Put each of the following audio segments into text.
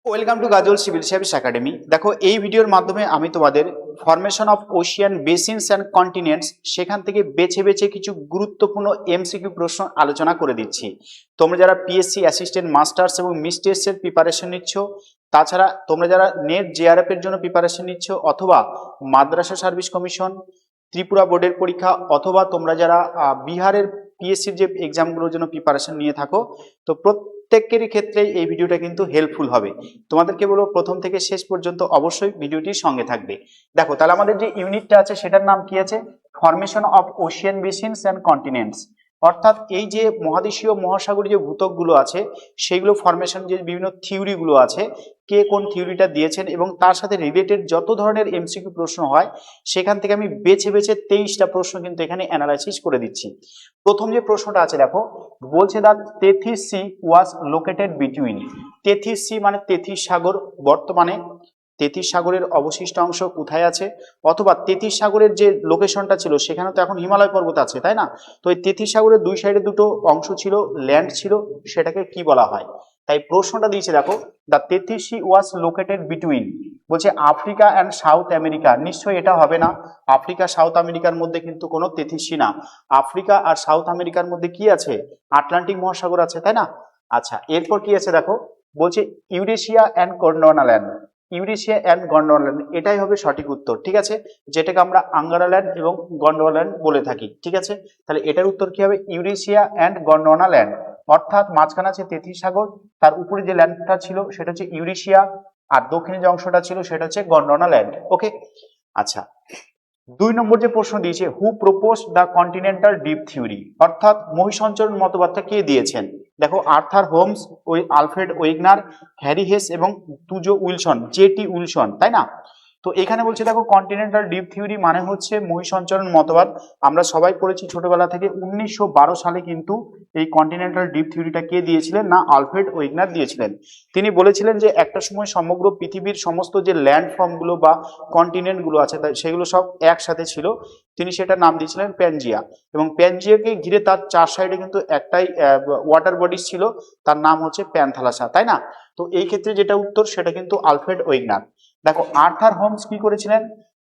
Welcome to Gajal civil service academy. দেখো, এই ভিডিওর মাধ্যমে আমি তোমাদের formation of ocean basins and continents সেখান থেকে বেছে বেছে কিছু গুরুত্বপূর্ণ এমসিকিউ প্রশ্ন আলোচনা করে দিচ্ছি। তোমরা যারা পিএসসি অ্যাসিস্ট্যান্ট মাস্টার্স এবং মিস্টেস এর প্রিপারেশন নিচ্ছ, তাছাড়া তোমরা যারা নেট জেআরএফ এর জন্য প্রিপারেশন নিচ্ছ, অথবা মাদ্রাসা সার্ভিস কমিশন, ত্রিপুরা বোর্ডের পরীক্ষা, অথবা তোমরা যারা বিহারের পিএসসির যে এক্সামগুলোর জন্য প্রিপারেশন নিয়ে থাকো, তো প্রত্যেকেরই ক্ষেত্রে এই ভিডিওটা কিন্তু হেল্পফুল হবে। তোমাদেরকে বলবো প্রথম থেকে শেষ পর্যন্ত অবশ্যই ভিডিওটির সঙ্গে থাকবে। দেখো, তাহলে আমাদের যে ইউনিটটা আছে সেটার নাম কি আছে? Formation of ocean basins and continents. অর্থাৎ এই যে মহাদেশীয় মহাসাগরীয় যে ভূত্বকগুলো আছে সেইগুলো ফরমেশন, যে বিভিন্ন থিওরিগুলো আছে, কে কোন থিওরিটা দিয়েছেন এবং তার সাথে রিলেটেড যত ধরনের এমসিকিউ প্রশ্ন হয় সেখান থেকে আমি বেছে বেছে 23টা প্রশ্ন কিন্তু এখানে অ্যানালাইসিস করে দিচ্ছি। প্রথম যে প্রশ্নটা আছে দেখো, বলছে the Tethys sea was located between. Tethys sea মানে তেথিস সাগর, বর্তমানে তেথিস সাগরের অবশিষ্ট অংশ কোথায় আছে, অথবা তেথিস সাগরের যে লোকেশনটা ছিল সেখানে তো এখন হিমালয় পর্বত আছে, তাই না? তো এই তেথিস সাগরের দুই সাইডে দুটো অংশ ছিল, ল্যান্ড ছিল, সেটাকে কি বলা হয়? তাই প্রশ্নটা দিয়েছে দেখো, the Tethys sea was located between, বলছে আফ্রিকা অ্যান্ড সাউথ আমেরিকা। নিশ্চয়ই এটা হবে না, আফ্রিকা সাউথ আমেরিকার মধ্যে কিন্তু কোনো তেথিস সি না। আফ্রিকা আর সাউথ আমেরিকার মধ্যে কি আছে? আটলান্টিক মহাসাগর আছে, তাই না? আচ্ছা, এরপর কি আছে দেখো, বলছে Eurasia and Gondwanaland. Eurasia and Gondwanaland, এটাই হবে সঠিক উত্তর, ঠিক আছে? যেটাকে আমরা আঙ্গারাল্যান্ড এবং গন্ডোয়ানাল্যান্ড বলে থাকি, ঠিক আছে? তাহলে এটার উত্তর কি হবে? Eurasia and Gondwanaland. অর্থাৎ মাঝখানে আছে তেথিস সাগর, তার উপরে যে ল্যান্ডটা ছিল সেটা হচ্ছে ইউরেশিয়া, আর দক্ষিণে যে অংশটা ছিল সেটা হচ্ছে গন্ডোয়ানাল্যান্ড। ওকে, আচ্ছা, 2 নম্বর যে প্রশ্ন দিয়েছে, who propose the continental drift theory, অর্থাৎ মহাসঞ্চরণ মতবাদটা কে দিয়েছেন? দেখো, Arthur Holmes, Alfred Wegener, Harry Hess এবং তুজো উইলসন, জেটি উইলসন, তাই না? তো এখানে বলছে দেখো, কন্টিনেন্টাল ডিপ থিওরি মানে হচ্ছে মহাসঞ্চরণ মতবাদ। আমরা সবাই পড়েছি ছোটবেলা থেকে। 1912 সালে কিন্তু এই কন্টিনেন্টাল ডিপ থিওরিটা কে দিয়েছিলেন? না, আলফ্রেড ওয়েগনার দিয়েছিলেন। তিনি বলেছিলেন যে একটা সময় সমগ্র পৃথিবীর সমস্ত যে ল্যান্ডফর্মগুলো বা কন্টিনেন্টগুলো আছে সেগুলো সব একসাথে ছিল। তিনি সেটা নাম দিয়েছিলেন প্যানজিয়া, এবং প্যানজিয়াকে ঘিরে তার চার সাইডে কিন্তু একটাই ওয়াটার বডিজ ছিল, তার নাম হচ্ছে প্যানথালাসা, তাই না? তো এই ক্ষেত্রে যেটা উত্তর সেটা কিন্তু আলফ্রেড ওয়েগনার। দেখো, আর্থার হোমস কি করেছিলেন?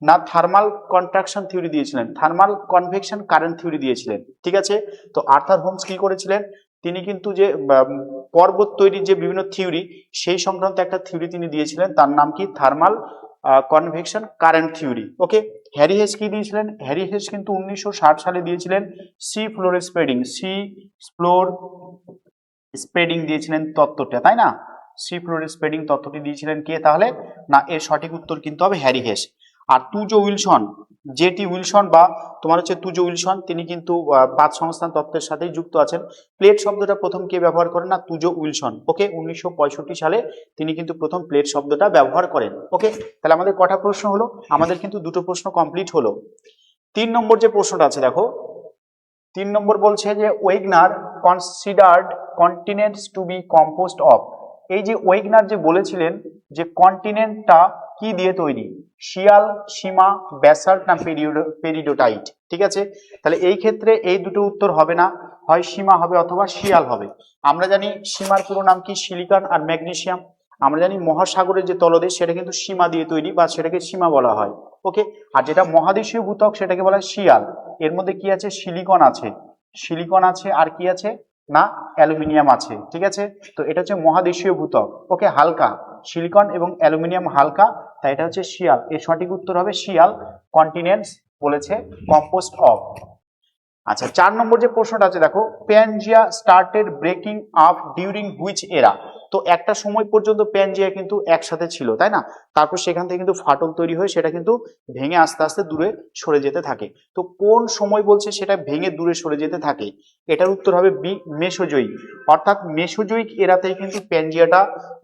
না, থার্মাল কন্ট্রাকশন থিওরি দিয়েছিলেন, থার্মাল কনভেকশন কারেন্ট থিওরি দিয়েছিলেন, ঠিক আছে? তো আর্থার হোমস কি করেছিলেন? তিনি কিন্তু যে পর্বত তৈরির যে বিভিন্ন থিওরি সেই সংক্রান্ত একটা থিওরি তিনি দিয়েছিলেন, তার নাম কি? Thermal convection current theory. Okay, Harry Hess কি দিয়েছিলেন? হ্যারি হেস কিন্তু 1960 সালে দিয়েছিলেন sea floor spreading, sea floor spreading দিয়েছিলেন তত্ত্বটা, তাই না? সি ফ্লোর স্প্রেডিং তত্ত্বটি দিয়েছিলেন কে তাহলে? না, এর সঠিক উত্তর কিন্তু হবে হ্যারি হেস। আর তুজো উইলসন, জেটি উইলসন বা তোমার হচ্ছে তুজো উইলসন, তিনি কিন্তু পাঁচ সংস্থান তত্ত্বের সাথেই যুক্ত আছেন। প্লেট শব্দটা প্রথম কে ব্যবহার করেন? না, তুজো উইলসন। ওকে, 1965 সালে তিনি কিন্তু প্রথম প্লেট শব্দটা ব্যবহার করেন। ওকে, তাহলে আমাদের কটা প্রশ্ন হলো? আমাদের কিন্তু দুটো প্রশ্ন কমপ্লিট হলো। 3 নম্বর যে প্রশ্নটা আছে দেখো, 3 নম্বর বলছে যে Wegener considered continents to be composed of. এই যে ওয়েগনার যে বলেছিলেন যে কন্টিনেন্টটা কি দিয়ে তৈরি? শিয়াল, সীমা, ব্যাসাল্ট না পেরিডোটাইট, ঠিক আছে? তাহলে এই ক্ষেত্রে এই দুটো উত্তর হবে না, হয় সীমা হবে অথবা শিয়াল হবে। আমরা জানি সীমার পুরো নাম কি? সিলিকন আর ম্যাগনেসিয়াম। আমরা জানি মহাসাগরের যে তলদেশ সেটা কিন্তু সীমা দিয়ে তৈরি বা সেটাকে সীমা বলা হয়। ওকে, আর যেটা মহাদেশীয় ভূত্বক সেটাকে বলা হয় শিয়াল। এর মধ্যে কি আছে? সিলিকন আছে, সিলিকন আছে, আর কি আছে? না, অ্যালুমিনিয়াম আছে, ঠিক আছে? তো এটা হচ্ছে মহাদেশীয় ভূত্বক। ওকে, হালকা, সিলিকন এবং অ্যালুমিনিয়াম হালকা, তাই এটা হচ্ছে শিয়াল। এর সঠিক উত্তর হবে শিয়াল কন্টিনেন্টস বলেছে কম্পোস্ট অফ। আচ্ছা, 4 নম্বর যে প্রশ্নটা আছে দেখো, Pangaea started breaking up during which এরা। তো একটা সময় পর্যন্ত প্যানজিয়া কিন্তু একসাথে ছিল, তাই না? তারপর সেখান থেকে কিন্তু ফাটল তৈরি হয়ে সেটা কিন্তু ভেঙে আস্তে আস্তে দূরে সরে যেতে থাকে। তো কোন সময় বলছে সেটা ভেঙে দূরে সরে যেতে থাকে? এটার উত্তর হবে বি, মেসোজয়িক। অর্থাৎ মেসোজয়িক এরাতেই কিন্তু প্যানজিয়াটা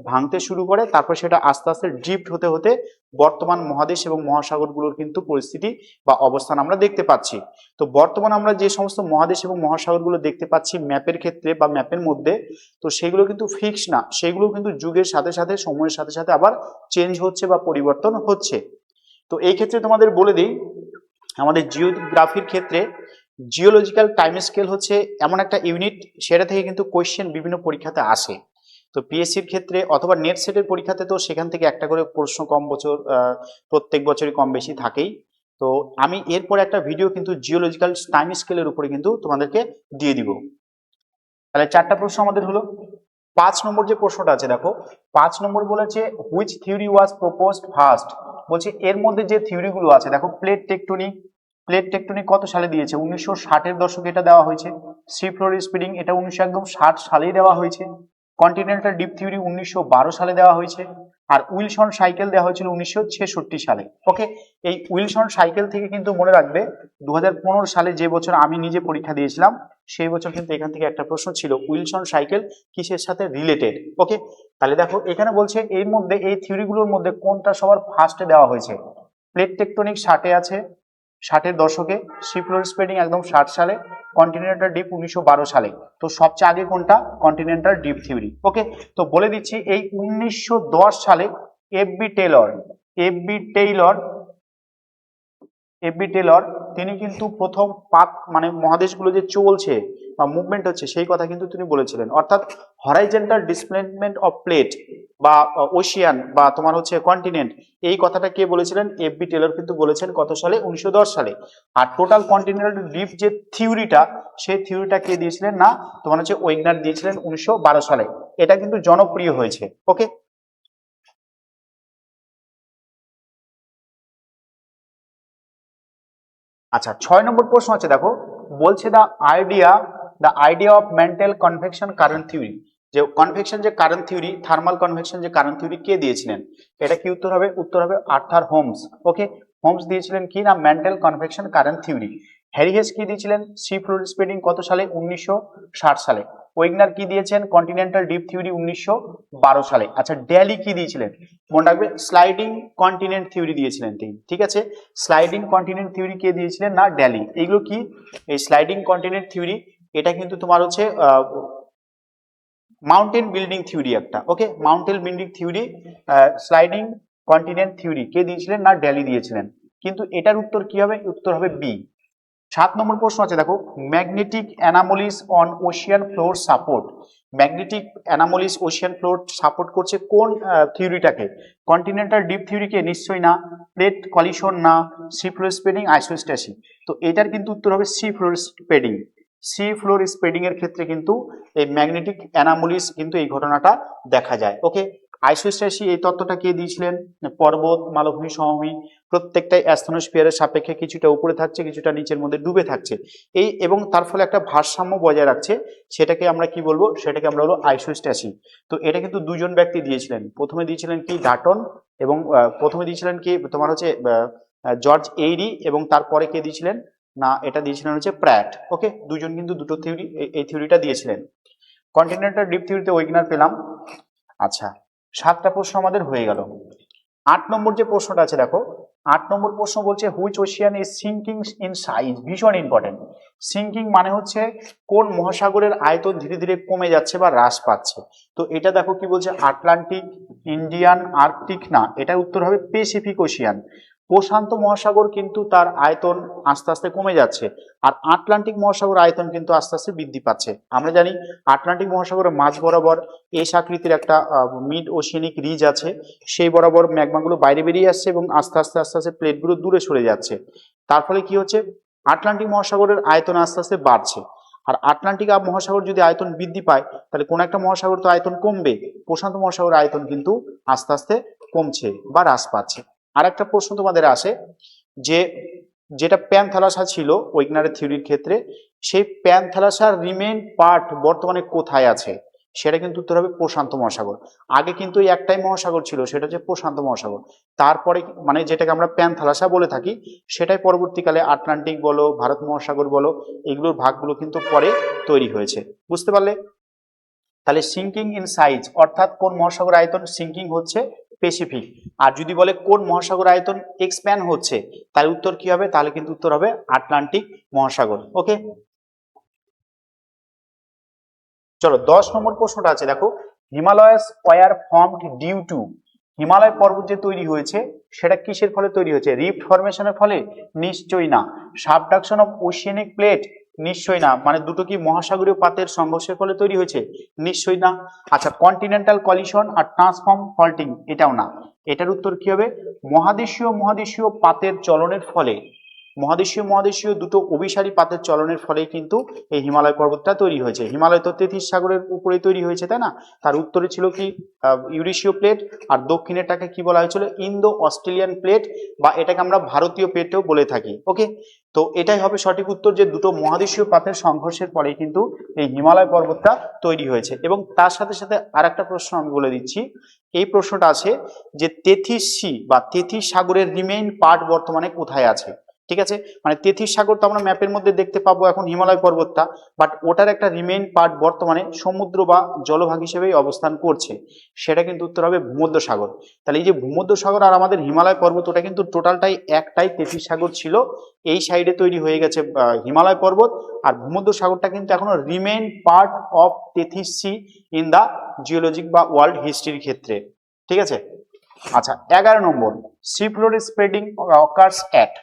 ভাঙতে শুরু করে, তারপর সেটা আস্তে আস্তে ড্রিফট হতে হতে বর্তমান মহাদেশ এবং মহাসাগরগুলোর কিন্তু পরিস্থিতি বা অবস্থান আমরা দেখতে পাচ্ছি। তো বর্তমানে আমরা যে সমস্ত মহাদেশ এবং মহাসাগরগুলো দেখতে পাচ্ছি ম্যাপের ক্ষেত্রে বা ম্যাপের মধ্যে, তো সেগুলো কিন্তু ফিক্স না, সেগুলো কিন্তু যুগের সাথে সাথে সময়ের সাথে সাথে আবার চেঞ্জ হচ্ছে বা পরিবর্তন হচ্ছে। তো এই ক্ষেত্রে তোমাদের বলে দিই, আমাদের জিওগ্রাফির ক্ষেত্রে জিওলজিক্যাল টাইম স্কেল হচ্ছে এমন একটা ইউনিট, সেটা থেকে কিন্তু কোয়েশ্চেন বিভিন্ন পরীক্ষাতে আসে। তো পিএসসির ক্ষেত্রে অথবা নেট সেটের পরীক্ষাতে তো সেখান থেকে একটা করে প্রশ্ন কম বছর প্রত্যেক বছরই কম বেশি থাকেই। তো আমি এরপর একটা ভিডিও কিন্তু জিওলজিক্যাল টাইম স্কেলের উপরে কিন্তু তোমাদেরকে দিয়ে দিব। তাহলে 4টা প্রশ্ন আমাদের হলো। 5 নম্বর যে প্রশ্নটা আছে দেখো, 5 নম্বর বলেছে which theory was proposed first. বলছে এর মধ্যে যে থিওরি গুলো আছে দেখো, প্লেট টেকটনিক কত সালে দিয়েছে? 1960-এর দশকে এটা দেওয়া হয়েছে। সি ফ্লোর স্প্রিং এটা 1960 সালেই দেওয়া হয়েছে। কন্টিনেন্টাল ডিপ থিওরি 1912 সালে দেওয়া হয়েছে। আর উইলসন সাইকেল দেওয়া হয়েছিল 1966 সালে। ওকে, এই উইলসন সাইকেল থেকে কিন্তু মনে রাখবে 2015 সালে যে বছর আমি নিজে পরীক্ষা দিয়েছিলাম সেই বছর কিন্তু এখান থেকে একটা প্রশ্ন ছিল, উইলসন সাইকেল কিসের সাথে রিলেটেড। ওকে, তাহলে দেখো এখানে বলছে এর মধ্যে এই থিওরিগুলোর মধ্যে কোনটা সবার ফার্স্টে দেওয়া হয়েছে। প্লেট টেকটনিক 60-এ আছে, 60-এর দশকে। সি ফ্লোর স্প্রেডিং একদম 60 সালে। কন্টিনেন্টাল ডিপ 1912 সালে। তো সবচেয়ে আগে কোনটা? Continental drift theory. ওকে, তো বলে দিচ্ছি এই 1910 সালে এফ বি টেলর তিনি কিন্তু প্রথম মানে মহাদেশগুলো যে চলছে বা মুভমেন্ট হচ্ছে সেই কথা কিন্তু তিনি বলেছিলেন। অর্থাৎ হরাইজন্টাল ডিসপ্লেসমেন্ট অফ প্লেট বা ওশিয়ান বা তোমার হচ্ছে কন্টিনেন্ট, এই কথাটা কে বলেছিলেন? এফ বি টেলর কিন্তু বলেছেন কত সালে? 1910 সালে। আর টোটাল কন্টিনেন্টাল ডিপ যে থিওরিটা, সেই থিওরিটা কে দিয়েছিলেন? না তোমার হচ্ছে ওয়েগনার দিয়েছিলেন 1912 সালে। এটা কিন্তু জনপ্রিয় হয়েছে। ওকে, আচ্ছা 6 নম্বর প্রশ্ন আছে দেখো, বলছে the idea of men tell convection current theory. যে কনভেকশন যে কারেন্ট থিওরি, থার্মাল কনভেকশন যে কারেন্ট থিওরি কে দিয়েছিলেন? এটা কি উত্তর হবে? উত্তর হবে আর্থার হোমস। ওকে, হোমস দিয়েছিলেন কি না mantle convection current theory. Harry Hess কি দিয়েছিলেন? সি ফ্লোর স্প্রেডিং কত সালে? 1960 সালে। ওয়েগনার কি দিয়েছেন? কন্টিনেন্টাল ডিপ থিওরি 1912 সালে। আচ্ছা ডেলি কি দিয়েছিলেন? মনে রাখবে স্লাইডিং কন্টিনেন্ট থিওরি দিয়েছিলেন তিনি। ঠিক আছে, স্লাইডিং কন্টিনেন্ট থিওরি কে দিয়েছিলেন? না ডেলি। এইগুলো কি? এই স্লাইডিং কন্টিনেন্ট থিওরি এটা কিন্তু তোমার হচ্ছে মাউন্টেন বিল্ডিং থিওরি একটা। Okay, mountain building theory, sliding continent theory কে দিয়েছিলেন? না ডেলি দিয়েছিলেন। কিন্তু এটার উত্তর কি হবে? উত্তর হবে বি। 7 নম্বর প্রশ্ন আছে দেখো, magnetic anomalies on ocean floor support. Magnetic anomalies ocean floor support করছে কোন থিওরিটাকে? কন্টিনেন্টাল ডিপ থিওরিকে? নিশ্চয়ই না। Plate collision? না। Sea floor spreading, isostasy? তো এটার কিন্তু উত্তর হবে sea floor spreading. Sea floor spreading এর ক্ষেত্রে কিন্তু এই ম্যাগনেটিক অ্যানামলিস কিন্তু এই ঘটনাটা দেখা যায়। ওকে, আইসোস্ট্যাসি এই তত্ত্বটা কে দিয়েছিলেন? পর্বত, মালভূমি, সমভূমি প্রত্যেকটাই অ্যাস্থেনোস্ফিয়ারের সাপেক্ষে কিছুটা উপরে থাকছে, কিছুটা নিচের মধ্যে ডুবে থাকছে। এই এবং তার ফলে একটা ভারসাম্য বজায় রাখছে, সেটাকে আমরা কি বলবো? সেটাকে আমরা বলবো আইসোস্ট্যাসি। তো এটা কিন্তু দুজন ব্যক্তি দিয়েছিলেন। প্রথমে দিয়েছিলেন কি? ডাটন, এবং প্রথমে দিয়েছিলেন কি তোমার হচ্ছে জর্জ এইরি, এবং তারপরে কে দিয়েছিলেন? না এটা দিয়েছিলেন হচ্ছে প্র্যাট। ওকে, দুজন কিন্তু দুটো থিওরি, এই থিওরিটা দিয়েছিলেন। কন্টিনেন্টাল ডিপ থিওরিতে ওয়েগনার পেলাম। আচ্ছা 7টা প্রশ্ন আমাদের হয়ে গেল। 8 নম্বর যে প্রশ্নটা আছে দেখো, 8 নম্বর প্রশ্ন বলছে which Ocean is sinking in size. ভীষণ ইম্পর্টেন্ট। সিঙ্কিং মানে হচ্ছে কোন মহাসাগরের আয়তন ধীরে ধীরে কমে যাচ্ছে বা হ্রাস পাচ্ছে। তো এটা দেখো কি বলছে, আটলান্টিক, ইন্ডিয়ান, আর্কটিক? না, এটা উত্তর হবে প্যাসিফিক ওশিয়ান। প্রশান্ত মহাসাগর কিন্তু তার আয়তন আস্তে আস্তে কমে যাচ্ছে, আর আটলান্টিক মহাসাগর আয়তন কিন্তু আস্তে আস্তে বৃদ্ধি পাচ্ছে। আমরা জানি আটলান্টিক মহাসাগরের মাঝ বরাবর এস আকৃতির একটা মিড ওশিয়ানিক রিজ আছে, সেই বরাবর ম্যাগমাগুলো বাইরে বেরিয়ে আসছে এবং আস্তে আস্তে আস্তে আস্তে প্লেটগুলো দূরে সরে যাচ্ছে। তার ফলে কি হচ্ছে? আটলান্টিক মহাসাগরের আয়তন আস্তে আস্তে বাড়ছে। আর আটলান্টিক মহাসাগর যদি আয়তন বৃদ্ধি পায় তাহলে কোন একটা মহাসাগর তো আয়তন কমবে, প্রশান্ত মহাসাগরের আয়তন কিন্তু আস্তে আস্তে কমছে বা হ্রাস পাচ্ছে। আর একটা প্রশ্ন তোমাদের আসে যে যেটা প্যানথালাসা ছিল ওয়েগনারের থিওরির ক্ষেত্রে, সেই প্যানথালাসার রিমেইন পার্ট বর্তমানে কোথায় আছে? সেটা কিন্তু উত্তর হবে প্রশান্ত মহাসাগর। আগে কিন্তু এই একটাই মহাসাগর ছিল, সেটা হচ্ছে প্রশান্ত মহাসাগর। তারপরে মানে যেটাকে আমরা প্যানথালাসা বলে থাকি, সেটাই পরবর্তীকালে আটলান্টিক বলো, ভারত মহাসাগর বলো, এগুলোর ভাগগুলো কিন্তু পরে তৈরি হয়েছে। বুঝতে পারলে? তাহলে সিঙ্কিং ইন সাইজ অর্থাৎ কোন মহাসাগর আয়তন সিঙ্কিং হচ্ছে? প্যাসিফিক। আর যদি বলে কোন মহাসাগর আয়তন এক্সপ্যান্ড হচ্ছে, তাহলে উত্তর কি হবে? তাহলে কিন্তু উত্তর হবে আটলান্টিক মহাসাগর। ওকে, চলো 10 নম্বর প্রশ্নটা আছে দেখো, Himalayas were formed due to. Himalaya পর্বত যে তৈরি হয়েছে সেটা কিসের ফলে তৈরি হয়েছে? রিফট ফরমেশনের ফলে? নিশ্চয়ই না। Subduction of oceanic plate? নিশ্চয়ই না। মানে দুটো কি মহাসাগরীয় পাতের সংঘর্ষের ফলে তৈরি হয়েছে? নিশ্চয়ই না। আচ্ছা, কন্টিনেন্টাল কলিশন আর ট্রান্সফর্ম ফল্টিং? এটাও না। এটার উত্তর কি হবে? মহাদেশীয় পাতের চলনের ফলে, মহাদেশীয় দুটো অভিসারী পাতের চলনের ফলে কিন্তু এই হিমালয় পর্বতটা তৈরি হয়েছে। হিমালয় তো 33 সাগরের উপরে তৈরি হয়েছে, তাই না? তার উত্তরে ছিল কি ইউরেশীয় প্লেট, আর দক্ষিণেরটাকে কি বলা হয়েছিল? ইন্দো অস্ট্রেলিয়ান প্লেট, বা এটাকে আমরা ভারতীয় প্লেটও বলে থাকি। ওকে, তো এটাই হবে সঠিক উত্তর, যে দুটো মহাদেশীয় পাতের সংঘর্ষের পরে কিন্তু এই হিমালয় পর্বতটা তৈরি হয়েছে। এবং তার সাথে সাথে আর একটা প্রশ্ন আমি বলে দিচ্ছি। এই প্রশ্নটা আছে যে 33 সি বা 33 সাগরের রিমেইন পার্ট বর্তমানে কোথায় আছে? ঠিক আছে, মানে 33 সাগর তো আমরা ম্যাপের মধ্যে দেখতে পাবো এখন হিমালয় পর্বতটা, বাট ওটার একটা রিমেইন পার্ট বর্তমানে সমুদ্র বা জলভাগ হিসেবেই অবস্থান করছে। সেটা কিন্তু উত্তর হবে ভূমধ্যসাগর। তাহলে এই যে ভূমধ্যসাগর আর আমাদের হিমালয় পর্বত, ওটা কিন্তু টোটালটাই একটাই 33 সাগর ছিল। এই সাইডে তৈরি হয়ে গেছে হিমালয় পর্বত, আর ভূমধ্যসাগরটা কিন্তু এখনো remain part of 33 sea in the geologic বা ওয়ার্ল্ড হিস্ট্রির ক্ষেত্রে। ঠিক আছে। আচ্ছা, 11 নম্বর, sea floor spreading occurs at.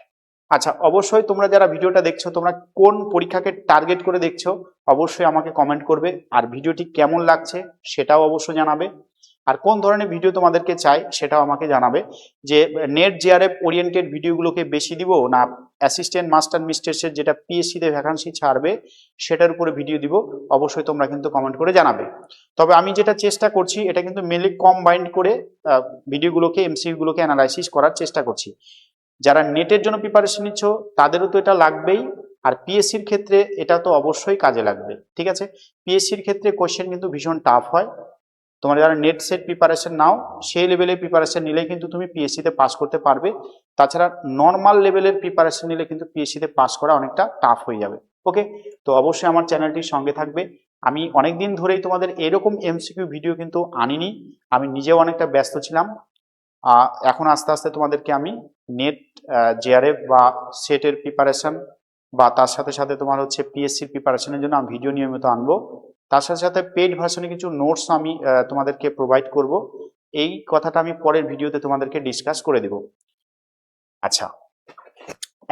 আচ্ছা, অবশ্যই তোমরা যারা ভিডিওটা দেখছো, তোমরা কোন পরীক্ষাকে টার্গেট করে দেখছো অবশ্যই আমাকে কমেন্ট করবে, আর ভিডিওটি কেমন লাগছে সেটাও অবশ্যই জানাবে, আর কোন ধরনের ভিডিও তোমাদেরকে চাই সেটাও আমাকে জানাবে। যে নেট জিআরএফ ওরিয়েন্টেড ভিডিওগুলোকে বেশি দিব, না অ্যাসিস্ট্যান্ট মাস্টার মিস্ট্রেসের যেটা পিএসসি তে ভ্যাকান্সি ছাড়বে সেটার উপরে ভিডিও দিব, অবশ্যই তোমরা কিন্তু কমেন্ট করে জানাবে। তবে আমি যেটা চেষ্টা করছি, এটা কিন্তু মেনলি কম্বাইন্ড করে ভিডিওগুলোকে, এমসিকিউ গুলোকে অ্যানালাইসিস করার চেষ্টা করছি। যারা নেটের জন্য প্রিপারেশন নিচ্ছ তাদেরও তো এটা লাগবেই, আর পিএসসির ক্ষেত্রে এটা তো অবশ্যই কাজে লাগবে। ঠিক আছে, পিএসসির ক্ষেত্রে কোশ্চেন কিন্তু ভীষণ টাফ হয়। তোমরা যারা নেট সেট প্রিপারেশন নাও, সেই লেভেলের প্রিপারেশন নিলে কিন্তু তুমি পিএসসিতে পাস করতে পারবে। তাছাড়া নর্মাল লেভেলের প্রিপারেশন নিলে কিন্তু পিএসসিতে পাস করা অনেকটা টাফ হয়ে যাবে। ওকে, তো অবশ্যই আমার চ্যানেলটির সঙ্গে থাকবে। আমি অনেকদিন ধরেই তোমাদের এরকম এমসিকিউ ভিডিও কিন্তু আনিনি, আমি নিজেও অনেকটা ব্যস্ত ছিলাম। এখন আস্তে আস্তে তোমাদেরকে আমি নেট জেআরএফ বা সেটের প্রিপারেশন, বা তার সাথে সাথে তোমার হচ্ছে পিএসসির প্রিপারেশনের জন্য আমি ভিডিও নিয়মিত আনবো। তার সাথে সাথে পেইড ভার্সনে কিছু নোটস আমি তোমাদেরকে প্রোভাইড করব। এই কথাটা আমি পরের ভিডিওতে তোমাদেরকে ডিসকাস করে দেব। আচ্ছা,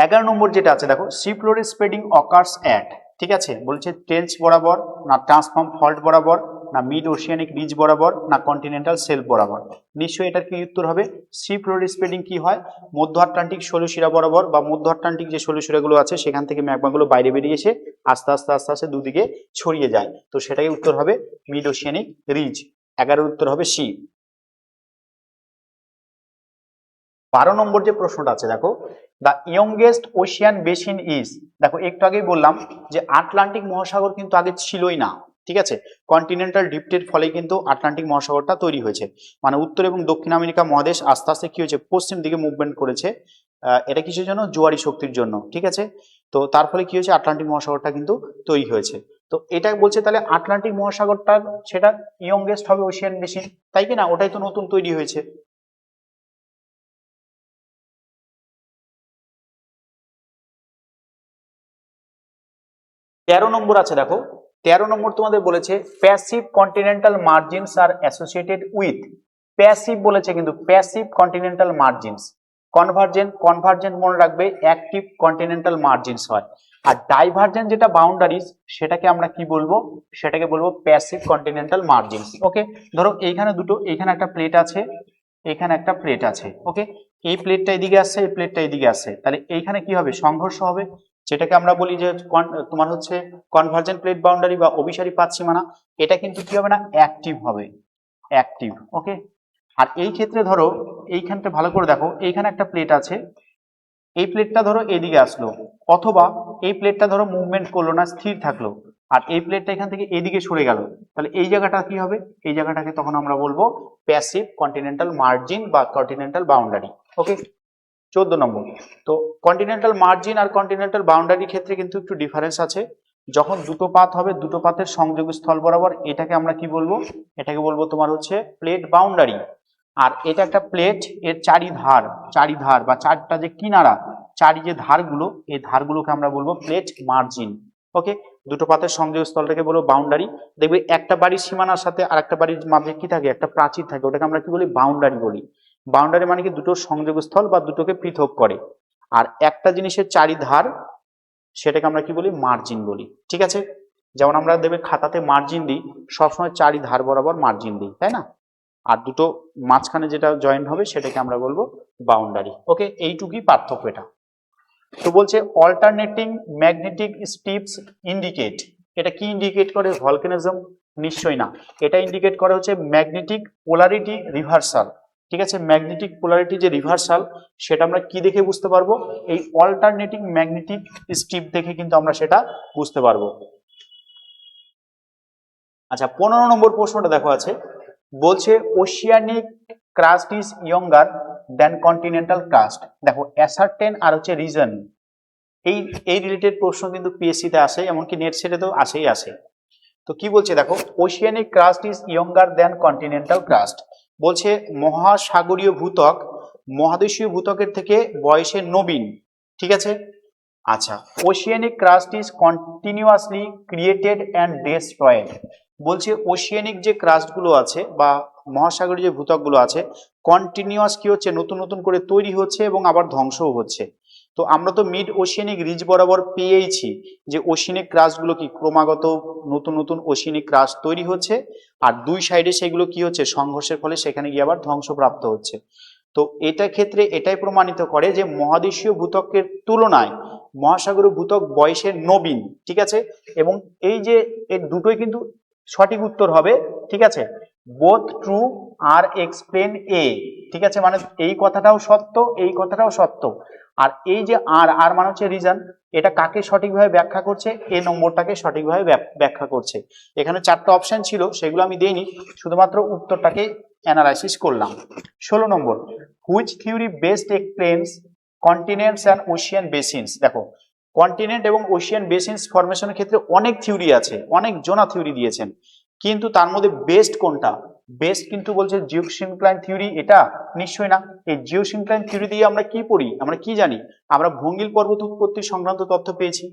11 নম্বর যেটা আছে দেখো, C floor spreading occurs at. ঠিক আছে, বলছে ট্রেঞ্চ বরাবর, না ট্রান্সফর্ম ফল্ট বরাবর, না মিড ওশিয়ানিক রিজ বরাবর, না কন্টিনেন্টাল সেলফ বরাবর। নিশ্চয়ই এটার কি উত্তর হবে? সি ফ্লোর স্প্রেডিং কি হয়? মধ্য আটলান্টিক ষোলশিরা বরাবর, বা মধ্য আটলান্টিক যে ষোলশিরাগুলো আছে সেখান থেকে ম্যাগমাগুলো বাইরে বেরিয়ে এসে আস্তে আস্তে আস্তে আস্তে দুদিকে ছড়িয়ে যায়। তো সেটাই উত্তর হবে মিড ওশিয়ানিক রিজ। 11 উত্তর হবে সি। 12 নম্বর যে প্রশ্নটা আছে দেখো, the youngest Ocean basin is. দেখো একটু আগেই বললাম যে আটলান্টিক মহাসাগর কিন্তু আগে ছিলই না। ঠিক আছে, কন্টিনেন্টাল ড্রিফটের ফলে কিন্তু আটলান্টিক মহাসাগরটা তৈরি হয়েছে। মানে উত্তর এবং দক্ষিণ আমেরিকা মহাদেশ আস্তে আস্তে কি হয়েছে, পশ্চিম দিকে মুভমেন্ট করেছে। এটা কিসের জন্য? জোয়ারি শক্তির জন্য। ঠিক আছে, তো তার ফলে কি হয়েছে, আটলান্টিক মহাসাগরটা কিন্তু তৈরি হয়েছে। তো এটা বলছে তাহলে আটলান্টিক মহাসাগরটার সেটা ইয়ংগেস্ট হবে ওশিয়ান বেসিন, তাই কি না? ওটাই তো নতুন তৈরি হয়েছে। 13 নম্বর আছে দেখো, 13 নম্বর তোমাদের বলেছে passive continental margins R associated with. Passive বলেছে কিন্তু, প্যাসিভ কন্টিনেন্টাল মার্জিনস। কনভার্জেন্ট মনে রাখবে অ্যাক্টিভ কন্টিনেন্টাল মার্জিনস হয়। আর ডাইভার্জেন্ট যেটা বাউন্ডারিজ, সেটাকে আমরা কি বলবো? সেটাকে বলবো প্যাসিভ কন্টিনেন্টাল মার্জিনস। ওকে, ধরো এইখানে দুটো, এইখানে একটা প্লেট আছে, এখানে একটা প্লেট আছে। ওকে, এই প্লেটটা এদিকে আসছে, এই প্লেটটা এদিকে আসছে, তাহলে এইখানে কি হবে? সংঘর্ষ হবে, যেটাকে আমরা বলি যে তোমার হচ্ছে কনভার্জেন্ট প্লেট বাউন্ডারি বা অভিসারী পাত সীমানা। এটা কিন্তু কি হবে না? অ্যাক্টিভ হবে, অ্যাক্টিভ। ওকে, আর এই ক্ষেত্রে ধরো এইখানটা ভালো করে দেখো, এইখানে একটা প্লেট আছে, এই প্লেটটা ধরো এদিকে আসলো, অথবা এই প্লেটটা ধরো মুভমেন্ট করলো না, স্থির থাকলো, আর এই প্লেটটা এখান থেকে এদিকে সরে গেল, তাহলে এই জায়গাটা কি হবে? এই জায়গাটাকে তখন আমরা বলবো প্যাসিভ কন্টিনেন্টাল মার্জিন বা কন্টিনেন্টাল বাউন্ডারি। ওকে, 14 নম্বর। তো কন্টিনেন্টাল মার্জিন আর কন্টিনেন্টাল বাউন্ডারির ক্ষেত্রে কিন্তু একটু ডিফারেন্স আছে। যখন দুটো পাত হবে, দুটো পাতের সংযোগ স্থল বরাবর, এটাকে আমরা কি বলবো? এটাকে বলবো তোমার হচ্ছে প্লেট বাউন্ডারি। আর এটা একটা প্লেট, এর চারিধার বা চারটা যে কিনারা, চারি যে ধারগুলো, এই ধারগুলোকে আমরা বলবো প্লেট মার্জিন। ওকে, দুটো পাতের সংযোগস্থলটাকে বলো বাউন্ডারি। দেখবে একটা বাড়ির সীমানার সাথে আরেকটা বাড়ির মাঝে কি থাকে, একটা প্রাচীর থাকে, ওটাকে আমরা কি বলি, বাউন্ডারি বলি। বাউন্ডারি মানে কি দুটোর সংযোগস্থল বা দুটোকে পৃথক করে। আর একটা জিনিসের চারিধার সেটাকে আমরা কি বলি, মার্জিন বলি। ঠিক আছে, যেমন আমরা দেখবে খাতাতে মার্জিন দিই, সবসময় চারিধার বরাবর মার্জিন দিই, তাই না? আর দুটো মাঝখানে যেটা জয়েন্ট হবে সেটাকে আমরা বলবো বাউন্ডারি। ওকে, এইটুকুই পার্থক্য এটা। তো বলছে অল্টারনেটিং ম্যাগনেটিক স্ট্রিপস ইন্ডিকেট, এটা কি ইন্ডিকেট করে, ভলকানিজম? নিশ্চয়ই না, এটা ইন্ডিকেট করে হচ্ছে ম্যাগনেটিক পোলারিটি রিভার্সাল। ঠিক আছে, ম্যাগনেটিক পোলারিটি যে রিভার্সাল সেটা আমরা কি দেখে বুঝতে পারবো, এই অল্টারনেটিং ম্যাগনেটিক স্ট্রিপ দেখে কিন্তু আমরা সেটা বুঝতে পারবো। আচ্ছা, 15 নম্বর প্রশ্নটা দেখো আছে, বলছে oceanic crust is younger than continental crust. দেখো অ্যাসার্টেন আর হচ্ছে রিজন, এই রিলেটেড প্রশ্ন কিন্তু পিএসসি তে আসে, এমনকি নেট সেটে তো আসেই আসে। তো কি বলছে দেখো, oceanic crust is younger than continental crust. বলছে মহাসাগরীয় ভূত্বক মহাদেশীয় ভূত্বকের থেকে বয়সে নবীন। ঠিক আছে, আচ্ছা, oceanic crust is continuously created and destroyed. বলছে ওশিয়ানিক যে ক্রাস্টগুলো আছে বা মহাসাগরীয় যে ভূত্বকগুলো আছে, কন্টিনিউয়াস কি হচ্ছে, নতুন নতুন করে তৈরি হচ্ছে এবং আবার ধ্বংসও হচ্ছে। তো আমরা তো মিড ওশিয়ানিক রিজ বরাবর পেয়েইছি যে ওশিয়ানিক ক্রাস্টগুলো কি ক্রমাগত নতুন নতুন ওশিয়ানিক ক্রাস্ট তৈরি হচ্ছে, আর দুই সাইডে সেগুলো কি হচ্ছে, সংঘর্ষের ফলে সেখানে গিয়ে আবার ধ্বংসপ্রাপ্ত হচ্ছে। তো এটা ক্ষেত্রে এটাই প্রমাণিত করে যে মহাদেশীয় ভূত্বকের তুলনায় মহাসাগরীয় ভূত্বক বয়সের নবীন। ঠিক আছে, এবং এই যে এর দুটোই কিন্তু সঠিক উত্তর হবে। ঠিক আছে, বোথ ট্রু আর এক্সপ্লেন এ। ঠিক আছে, মানে এই কথাটাও সত্য, এই কথাটাও সত্য। আর এই যে আর আর মানে হচ্ছে রিজন, এটা কাকে সঠিকভাবে ব্যাখ্যা করছে, এ নম্বরটাকে সঠিকভাবে ব্যাখ্যা করছে। এখানে 4টা অপশন ছিল, সেগুলো আমি দেইনি, শুধুমাত্র উত্তরটাকে অ্যানালাইসিস করলাম। 16 নম্বর, which theory best explains continents and ocean basins. দেখো কন্টিনেন্ট এবং ওশিয়ান বেসিনস ফরমেশনের ক্ষেত্রে অনেক থিওরি আছে, অনেক জনা থিওরি দিয়েছেন, কিন্তু তার মধ্যে বেস্ট কোনটা, বেস্ট কিন্তু বলছে জিওসিনক্লাইন থিওরি। এটা নিশ্চয়ই না। এই জিওসিনক্লাইন থিওরি দিয়ে আমরা কি পড়ি, আমরা কি জানি, আমরা ভঙ্গিল পর্বত উৎপত্তি সংক্রান্ত তথ্য পেয়েছি।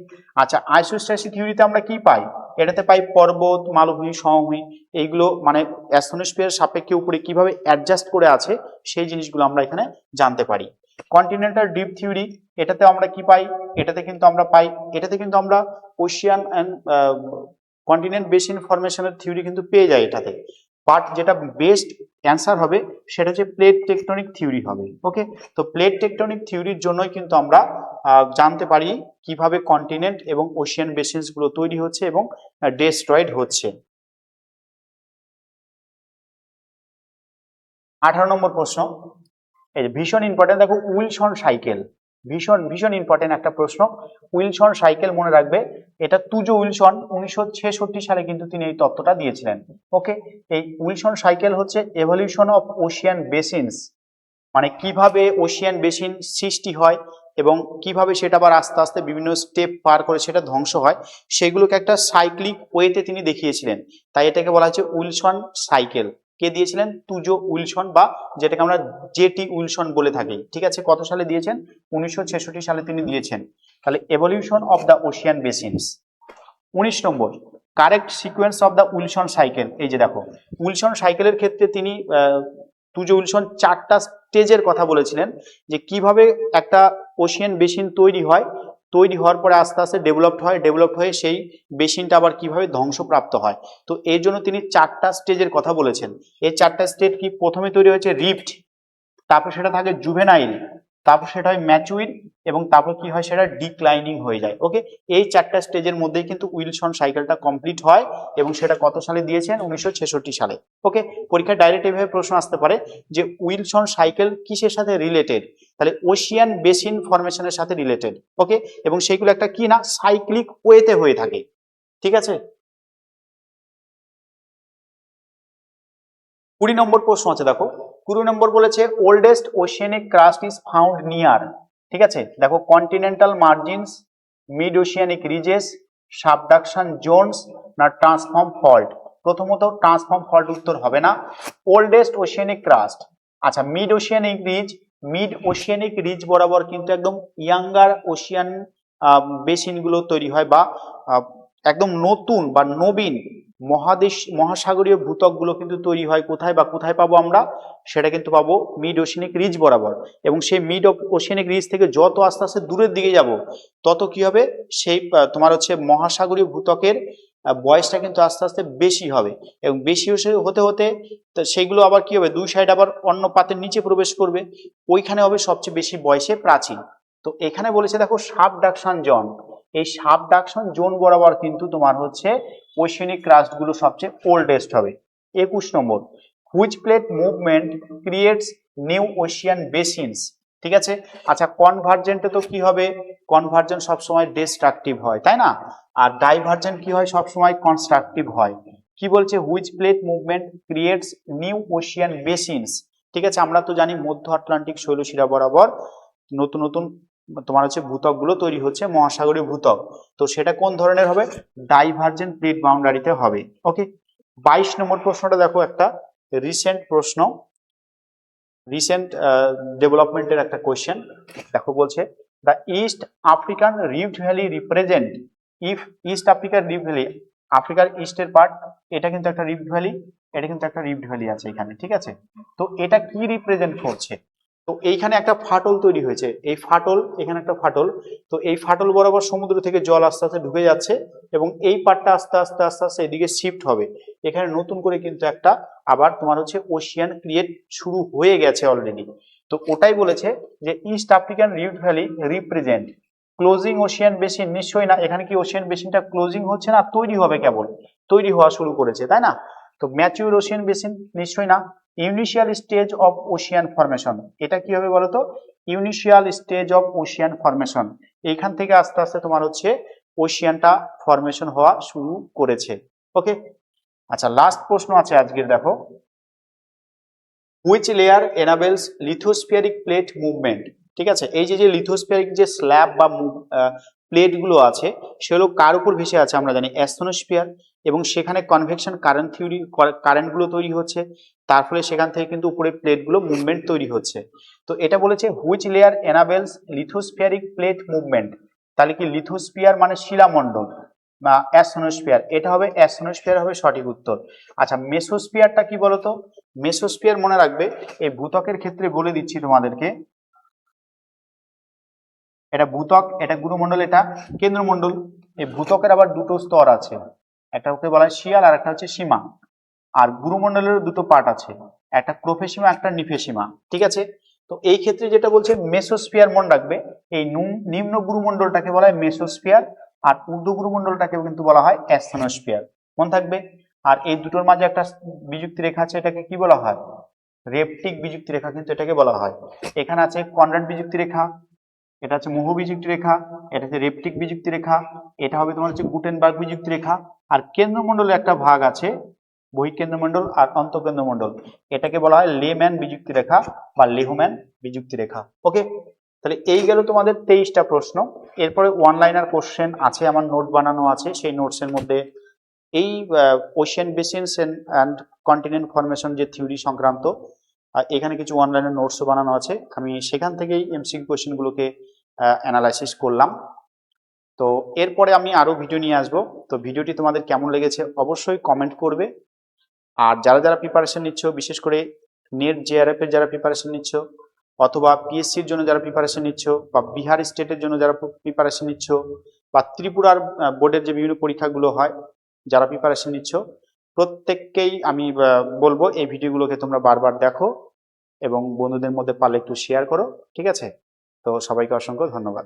আচ্ছা, আইসোস্ট্যাসি থিওরিতে আমরা কি পাই, এটাতে পাই পর্বত, মালভূমি, সমভূমি, এইগুলো মানে অ্যাস্ট্রোস্ফিয়ার সাপেক্ষে উপরে কিভাবে অ্যাডজাস্ট করে আছে সেই জিনিসগুলো আমরা এখানে জানতে পারি। কন্টিনেন্টাল ডিপ থিওরি, এটাতে আমরা কি পাই, এটাতে কিন্তু আমরা পাই, এটাতে কিন্তু আমরা ওশিয়ান অ্যান্ড কন্টিনেন্ট বেসিন ফরমেশনের থিওরি কিন্তু পেয়ে যাই এটাতে। বাট যেটা বেস্ট অ্যান্সার হবে সেটা হচ্ছে প্লেট টেকটনিক থিওরি হবে। ওকে, তো প্লেট টেকটনিক থিওরির জন্যই কিন্তু আমরা জানতে পারি কিভাবে কন্টিনেন্ট এবং ওশিয়ান বেসিনস গুলো তৈরি হচ্ছে এবং ডেস্ট্রয়েড হচ্ছে। 18 নম্বর প্রশ্ন, এই যে ভীষণ ইম্পর্টেন্ট, দেখো উইলসন সাইকেল, ভীষণ ভীষণ ইম্পর্টেন্ট একটা প্রশ্ন। উইলসন সাইকেল মনে রাখবে, এটা তুজো উইলসন 1966 সালে কিন্তু তিনি এই তত্ত্বটা দিয়েছিলেন। ওকে, এই উইলসন সাইকেল হচ্ছে এভলিউশন অফ ওশিয়ান বেসিনস, মানে কিভাবে ওশিয়ান বেসিন সৃষ্টি হয় এবং কিভাবে সেটা আবার আস্তে আস্তে বিভিন্ন স্টেপ পার করে সেটা ধ্বংস হয়, সেগুলোকে একটা সাইক্লিক ওয়েতে তিনি দেখিয়েছিলেন। তাই এটাকে বলা হচ্ছে উইলসন সাইকেল। কে দিয়েছিলেন, তুজো উইলসন, বা যেটাকে আমরা জেটি উইলসন বলে থাকি। ঠিক আছে, কত সালে দিয়েছেন, 1966 সালে তিনি দিয়েছেন। তাহলে evolution of the ocean basins. 19 নম্বর, correct sequence of the Wilson cycle. এই যে দেখো উইলসন সাইকেলের ক্ষেত্রে তিনি তুজো উইলসন 4টা স্টেজের কথা বলেছিলেন, যে কিভাবে একটা ওশিয়ান বেসিন তৈরি হয়, তৈরি হওয়ার পরে আস্তে আস্তে ডেভেলপড হয়ে সেই বেসিনটা আবার কিভাবে ধ্বংসপ্রাপ্ত হয়। তো এর জন্য তিনি 4টা স্টেজের কথা বলেছেন। এই 4টা স্টেজ কি, প্রথমে তৈরি হয়েছে রিফট, তারপর সেটা থাকে জুভেনাইল, তারপর সেটা হয় ম্যাচুইর, এবং তারপর কি হয়, সেটা ডিক্লাইনিং হয়ে যায়। ওকে, এই 4টা স্টেজের মধ্যেই কিন্তু উইলসন সাইকেলটা কমপ্লিট হয়, এবং সেটা কত সালে দিয়েছেন, 1966 সালে। ওকে, পরীক্ষায় ডাইরেক্ট এইভাবে প্রশ্ন আসতে পারে যে উইলসন সাইকেল কিসের সাথে রিলেটেড, তাহলে ওশিয়ান বেসিন ফরমেশনের সাথে রিলেটেড। ওকে, এবং সেইগুলো একটা কি না, সাইক্লিক ওয়েতে হয়ে থাকে। ঠিক আছে, 20 নম্বর প্রশ্ন আছে, দেখো 20 নম্বর বলেছে oldest oceanic crust is found near. ঠিক আছে, দেখো continental margins, mid oceanic ridges, subduction zones, না ট্রান্সফর্ম ফল্ট। প্রথমত ট্রান্সফর্ম ফল্ট উত্তর হবে না। ওল্ডেস্ট ওশিয়ানিক ক্রাস্ট, আচ্ছা মিড ওশিয়ানিক রিজ বরাবর কিন্তু একদম ইয়াঙ্গার ওশিয়ান বেসিন গুলো তৈরি হয়, বা আহ, একদম নতুন বা নবীন মহাসাগরীয় ভূত্বকগুলো কিন্তু তৈরি হয় কোথায়, বা কোথায় পাবো আমরা, সেটা কিন্তু পাবো মিড ওশেনিক রিজ বরাবর। এবং সেই মিড ওশেনিক রিজ থেকে যত আস্তে আস্তে দূরের দিকে যাব, তত কি হবে, সেই তোমার হচ্ছে মহাসাগরীয় ভূত্বকের বয়সটা কিন্তু আস্তে আস্তে বেশি হবে। এবং বেশি হতে হতে সেইগুলো আবার কি হবে, দুই সাইড আবার অন্য পাতের নিচে প্রবেশ করবে, ওইখানে হবে সবচেয়ে বেশি বয়সে প্রাচীন। তো এখানে বলেছে দেখো সাবডাকশন জোন, এই সাবডাকশন জোন বরাবর কিন্তু তোমার হচ্ছে ওশেনিক ক্রাস্ট গুলো সবচেয়ে ওল্ডেস্ট হবে। 21 নম্বর, which plate movement creates new ocean basins. ঠিক আছে, আচ্ছা কনভার্জেন্টে তো কি হবে, কনভার্জেন্ট সবসময় ডিস্ট্রাকটিভ হয়, তাই না? আর ডাইভার্জেন্ট কি হয়, সবসময় কনস্ট্রাকটিভ হয়। কি বলছে, which plate movement creates new ocean basins. ঠিক আছে, আমরা তো জানি মধ্য আটলান্টিক শৈলশিরা বরাবর নতুন নতুন তোমার হচ্ছে ভূত্বক গুলো তৈরি হচ্ছে, মহাসাগরীয় ভূত্বক। তো সেটা কোন ধরনের হবে, ডাইভার্জেন্ট প্লেট বাউন্ডারিতে হবে। ওকে, 22 নম্বর প্রশ্নটা দেখো, একটা রিসেন্ট প্রশ্ন, রিসেন্ট ডেভেলপমেন্টের একটা কোয়েশ্চেন। দেখো বলছে, the east African rift valley represent, if east আফ্রিকার রিফট ভ্যালি, আফ্রিকার ইস্টের পার্ট, এটা কিন্তু একটা রিফট ভ্যালি, এটা কিন্তু একটা রিফট ভ্যালি আছে এখানে। ঠিক আছে, তো এটা কি রিপ্রেজেন্ট করছে, তো এইখানে একটা ফাটল তৈরি হয়েছে, এই ফাটল, এখানে একটা ফাটল, তো এই ফাটল বরাবর সমুদ্র থেকে জল আস্তে আস্তে ঢুকে যাচ্ছে, এবং এই পার্টটা আস্তে আস্তে আস্তে আস্তে এদিকে শিফট হবে। এখানে নতুন করে কিন্তু একটা আবার তোমার হচ্ছে ওশিয়ান ক্রিয়েট শুরু হয়ে গেছে অলরেডি। তো ওটাই বলেছে যে east African rift valley represent closing Ocean basin. নিশ্চয়ই না, এখানে কি ওশিয়ান বেসিনটা ক্লোজিং হচ্ছে না, তৈরি হবে, কেবল তৈরি হওয়া শুরু করেছে, তাই না? তো ম্যাচিউর ওশিয়ান বেসিন নিশ্চয়ই না। Initial stage of Ocean formation, এটা কি হবে বলতো, initial stage of Ocean formation, এইখান থেকে আস্তে আস্তে তোমার হচ্ছে ওশিয়ানটা ফরমেশন হওয়া শুরু করেছে। ওকে, আচ্ছা লাস্ট প্রশ্ন আছে আজকের, দেখো, which layer এনাবেলস lithospheric plate movement. ঠিক আছে, এই যে লিথোস্ফিয়ারিক যে স্ল্যাব বা প্লেট গুলো আছে, সেগুলো কার উপর ভেসে আছে আমরা জানি, অ্যাস্থনোস্ফিয়ার, এবং সেখানে কনভেকশন কারেন্ট গুলো তৈরি হচ্ছে, তার ফলে সেখান থেকে কিন্তু উপরে প্লেট গুলো মুভমেন্ট তৈরি হচ্ছে। তো এটা বলেছে which layer এনাবেলস lithospheric plate movement, তাহলে কি লিথোস্ফিয়ার মানে শিলামণ্ডল, বা অ্যাস্থনোস্ফিয়ার, এটা হবে অ্যাস্থনোস্ফিয়ার হবে সঠিক উত্তর। আচ্ছা মেসোস্ফিয়ারটা কি বলতো, মেসোস্ফিয়ার মনে রাখবে, এই ভূত্বকের ক্ষেত্রে বলে দিচ্ছি তোমাদেরকে, এটা ভূত্বক, এটা গুরুমণ্ডল, এটা কেন্দ্রমণ্ডল। এই ভূত্বকের আবার দুটো স্তর আছে, একটা হচ্ছে বলা হয় শিয়াল, আর একটা হচ্ছে সীমা। আর গুরুমণ্ডলের দুটো পার্ট আছে, একটা প্রোফেসীমা, একটা নিফেসীমা। ঠিক আছে, তো এই ক্ষেত্রে যেটা বলছে মেসোস্ফিয়ার, মনে রাখবে এই নিম্ন গুরুমণ্ডলটাকে বলা হয় মেসোস্ফিয়ার, আর ঊর্ধ্ব গুরুমণ্ডলটাকে কিন্তু বলা হয় অ্যাস্থেনোস্ফিয়ার, মনে থাকবে। আর এই দুটোর মাঝে একটা বিযুক্তি রেখা আছে, এটাকে কি বলা হয়, রেপটিক বিযুক্তি রেখা কিন্তু এটাকে বলা হয়। এখানে আছে কনরাড বিযুক্তি রেখা, এটা হচ্ছে মুহ বিযুক্তি রেখা, এটা হচ্ছে রেপটিক বিযুক্তি রেখা, এটা হবে তোমার হচ্ছে গুটেনবার্গ বিযুক্তি রেখা। আর কেন্দ্রমণ্ডলের একটা ভাগ আছে, বহিঃকেন্দ্রমণ্ডল আর অন্তঃকেন্দ্রমণ্ডল, এটাকে বলা হয় লেম্যান বিযুক্তি রেখা বা লেহম্যান বিযুক্তি রেখা। ওকে, তাহলে এই গেল তোমাদের 23টা প্রশ্ন। এরপরে ওয়ান লাইনার কোশ্চেন আছে, আমার নোট বানানো আছে, সেই নোটসের মধ্যে এই ওশিয়ান বেসিনস এন্ড কন্টিনেন্ট ফরমেশন যে থিওরি সংক্রান্ত, এখানে কিছু ওয়ান লাইনার নোটসও বানানো আছে, আমি সেখান থেকেই এমসিকিউ কোশ্চেন গুলোকে অ্যানালাইসিস করলাম। তো এরপরে আমি আরো ভিডিও নিয়ে আসবো। তো ভিডিওটি তোমাদের কেমন লেগেছে অবশ্যই কমেন্ট করবে। আর যারা যারা প্রিপারেশন নিচ্ছ, বিশেষ করে নেট জেআরএফ এর যারা প্রিপারেশন নিচ্ছ, অথবা পিএসসির জন্য যারা প্রিপারেশন নিচ্ছ, বা বিহার স্টেটের জন্য যারা প্রিপারেশন নিচ্ছ, বা ত্রিপুরার বোর্ডের যে বিভিন্ন পরীক্ষাগুলো হয়, যারা প্রিপারেশন নিচ্ছ, প্রত্যেককেই আমি বলবো এই ভিডিওগুলোকে তোমরা বারবার দেখো, এবং বন্ধুদের মধ্যে পারলে একটু শেয়ার করো। ঠিক আছে, তো সবাইকে অসংখ্য ধন্যবাদ।